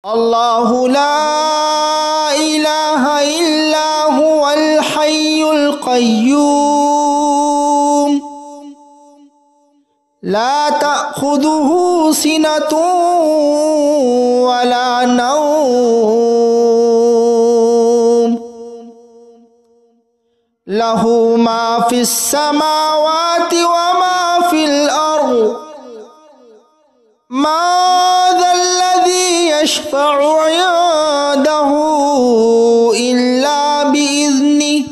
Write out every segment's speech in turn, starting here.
الله لا إله إلا هو الحي القيوم لا تأخذه سنة ولا نوم له ما في السماوات وما في الأرض ما ذا الذي يشفع عنده إلا بإذنه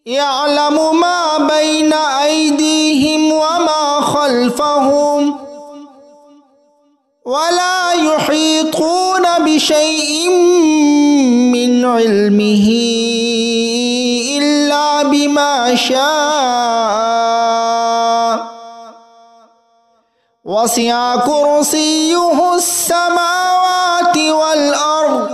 يعلم ما بين أيديهم وما خلفهم ولا يحيطون بشيء من علمه إلا بما شاء وسع كرسيه السماوات والأرض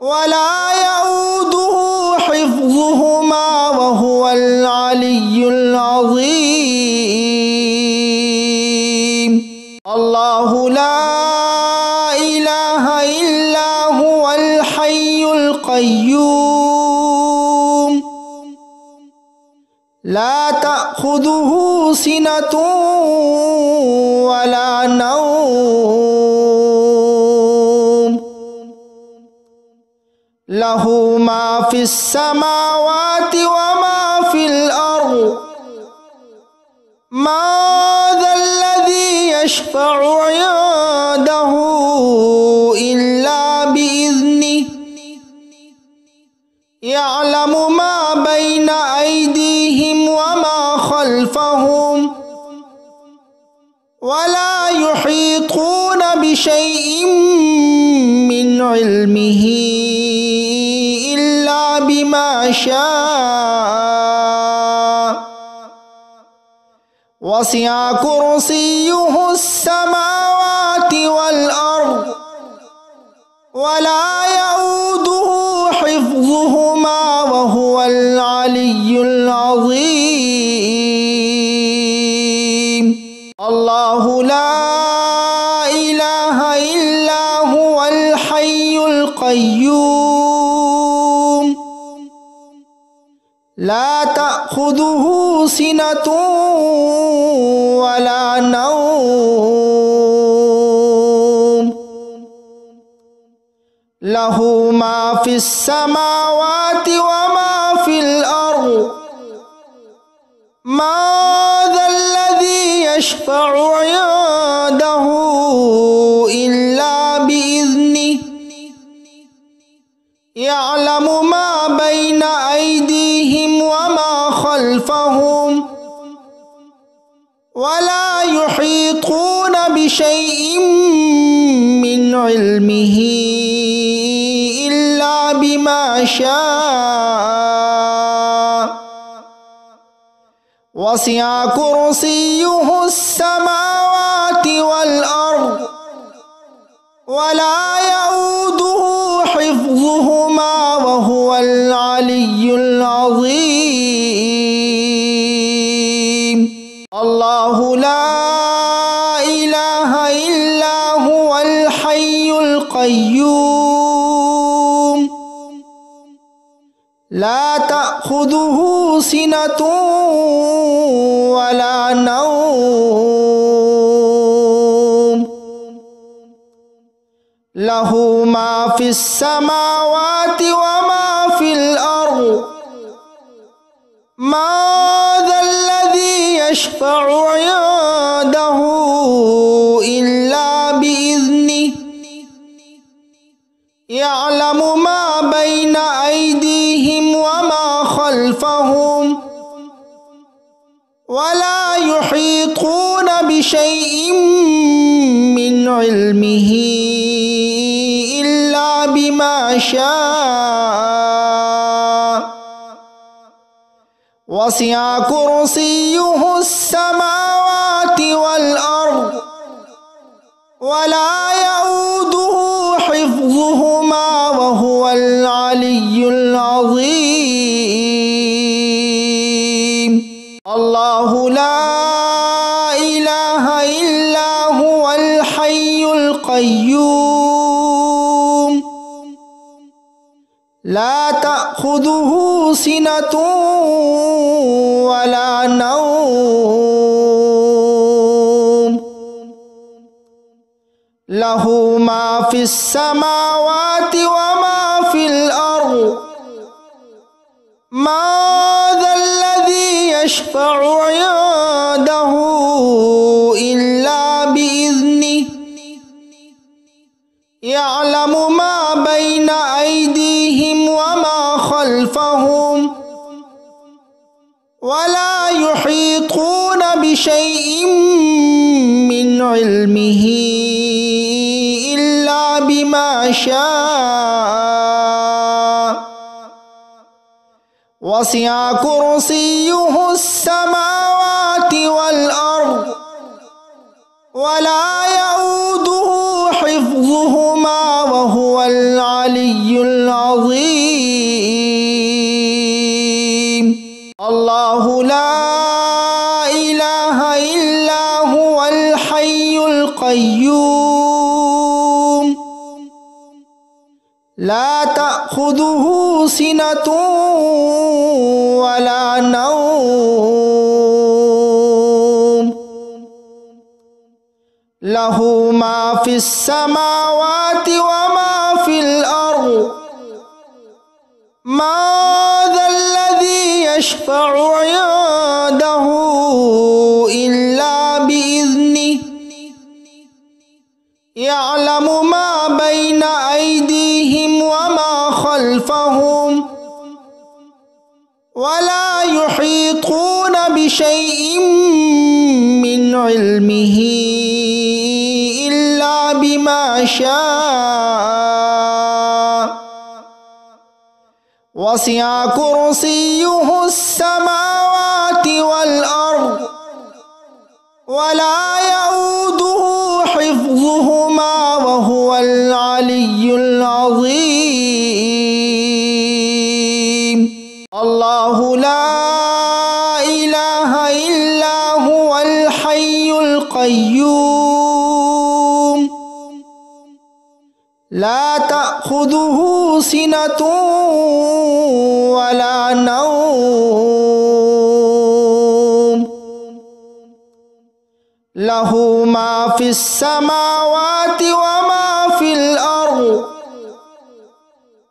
ولا يؤوده حفظهما وهو العلي العظيم الله لا إله إلا هو الحي القيوم لا تأخذه سنة ولا نوم له ما في السماوات وما في الأرض ما ذا الذي يشفع عنده إلا بإذنه يعلم ما بين أيديهم وما خلفهم ولا يحيطون بشيء من علمه إلا بما شاء وسع كرسيه السماوات والأرض ولا يؤوده حفظهما وهو العلي العظيم الله لا إله إلا هو الحي القيوم لا تأخذه سنة ولا نوم له ما في السماوات وما في الأرض ما ذا الذي يشفع عنده إلا بإذنه يعلم ما بين أيديهم وما خلفهم ولا يحيطون بشيء من علمه إلا بما شاء وسع كرسيه السماوات والأرض ولا يؤوده حفظهما وهو العلي العظيم الله لا إله إلا هو الحي القيوم لا تأخذه سنة ولا نوم له ما في السماوات وما في الأرض ما ذا الذي يشفع عنده إلا بإذنه يعلم ما بين أيديهم وما خلفهم ولا يحيطون بشيء من علمه إلا بما شاء وسع كرسيه السماوات والأرض ولا يؤوده حفظهما وهو العلي العظيم الله لا إله إلا هو الحي القيوم القيوم لا تأخذه سنة ولا نوم له ما في السماوات وما في الأرض ما ذا الذي يشفع عنده إلا بإذنه يعلم ما بين أيديهم وما خلفهم ولا يحيطون بشيء من علمه إلا بما شاء وسع كرسيه السماوات والأرض ولا يؤوده حفظهما وهو العلي العظيم الله لا إله إلا هو الحي القيوم لا تأخذه سنة ولا نوم له ما في السماوات وما في الأرض ما ذا الذي يشفع عنده إلا بإذنه يعلم ما بين أيديهم وما خلفهم ولا يحيطون بشيء من علمه إلا بما شاء وسع كرسيه السماوات والأرض ولا يؤوده حفظهما وهو العلي العظيم الله لا إله إلا هو الحي القيوم لا تأخذه سنة ولا نوم له ما في السماوات وما في الأرض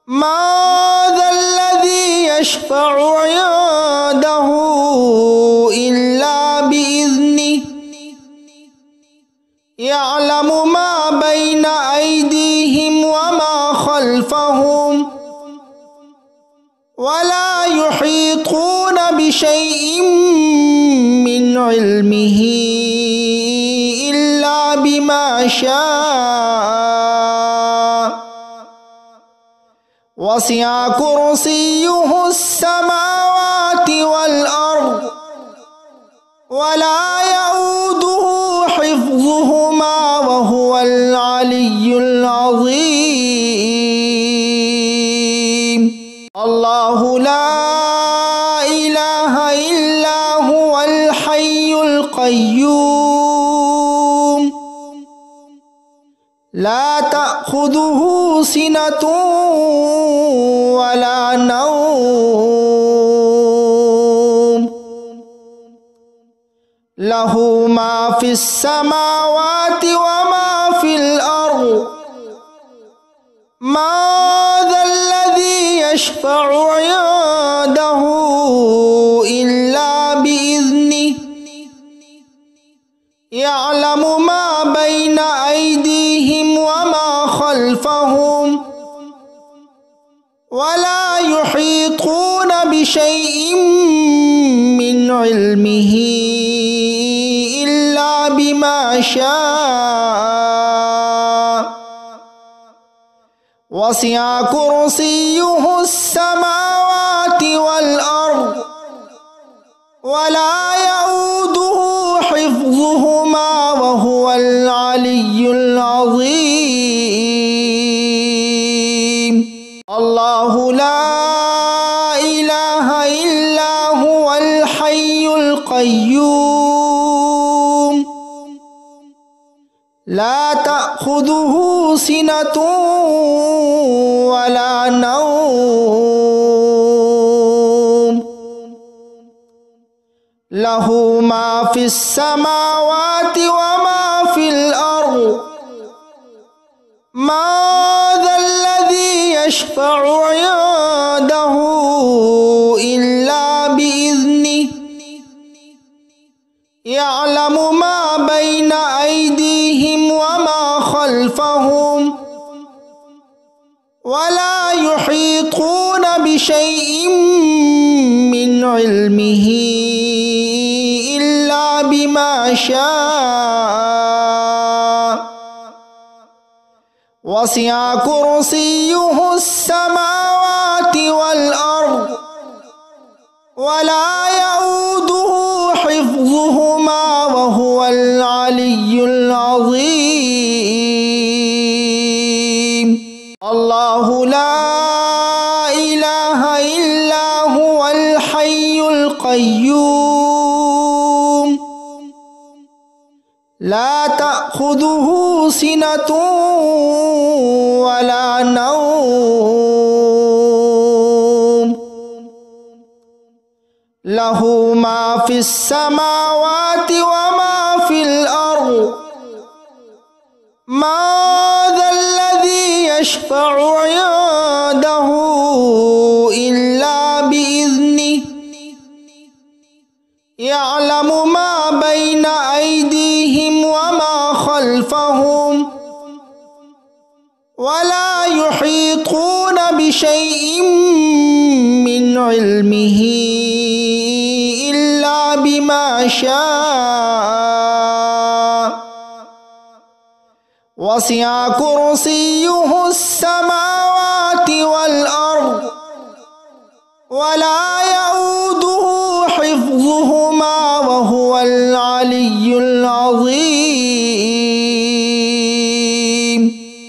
ما ذا الذي يشفع عنده إلا بإذنه يعلم ما بين أيديهم وما خلفهم ولا يحيطون بشيء من علمه إلا بما شاء وسع كرسيه السماوات والأرض ولا يؤوده حفظهما وهو العلي العظيم الله لا إله إلا هو الحي القيوم لا تأخذه سنة ولا نوم له ما في السماوات وما في الأرض ما ذا الذي يشفع عنده إلا بإذنه يعلم ما بين أيديهم وما خلفهم ولا يحيطون بشيء من علمه إلا بما شاء وسع كرسيه السماوات والأرض ولا يؤوده حفظهما وهو العلي العظيم الله لا إله إلا هو الحي القيوم لا تأخذه تأخذه سنة ولا نوم له ما في السماوات وما في الأرض ما ذا الذي يشفع عنده إلا بإذنه يعلم ما بين أيديهم وما خلفهم ولا يحيطون بشيء من علمه إلا بما شاء وسع كرسيه السماوات والأرض ولا يؤوده حفظهما وهو العلي العظيم الله لا إله إلا هو الحي القيوم لا تأخذه سنة ولا نوم له ما في السماوات وما في الأرض ما ذا الذي يشفع عنده إلا بإذنه يعلم ما بين أيديهم وما خلفهم ولا يحيطون بشيء من علمه إلا بما شاء وسع كرسيه السماوات والأرض ولا يؤوده حفظهما وهو العلي العظيم